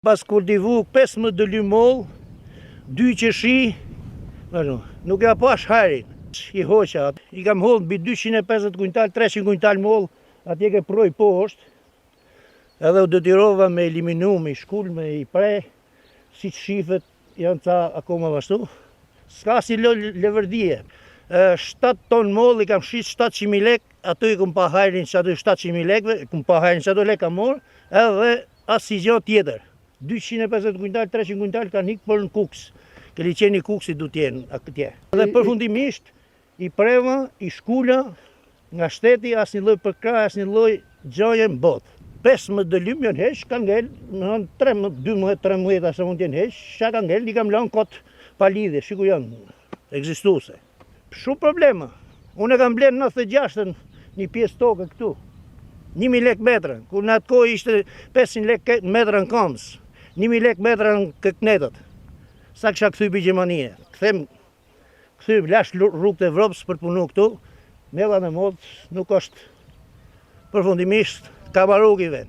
Pas kultivu 15 dëly moll, 2 qeshi, nuk ja pash harin. I hoqa, i kam hollë mbi 250 kuntal, 300 kuntal moll, atje ke proj poshtë, edhe u detyrova me eliminu, me i shkull, me i pre, si që shifet, janë ca akoma vashtu. Ska si levërdije. 7 ton moll i kam shit 700.000 lek, ato i kum pa hajrin që ato 700.000 lekve, kum pa hajrin që ato lek kam morë, edhe asë si gjatë tjetër. 250 kuntal, 300 kuntal kanë hikë për në kuks. Ke liqeni kuksi du tjenë këtje. Dhe përfundimisht, i preva, i shkulla, nga shteti, asë një loj përkraj, asë një loj gjaje në botë. 15 dëlym janë hesh, kanë ngell, 12-13 asë mund tjenë hesh, që kanë ngell, i kam lanë kotë palidhe, shiku janë egzistuse. Shumë problema. Unë e kam blenë 96-ën një pjesë toke këtu. 1.000 lek metra, kur në atë kohë ishte 500 lek metra në kamës. 1.000 lek metra në këknetët. Sa kësha këthy për Gjermanie. Këthy lash rrugë të Evropës për punu këtu. Mella në modë nuk është përfundimisht kabaruk i ven.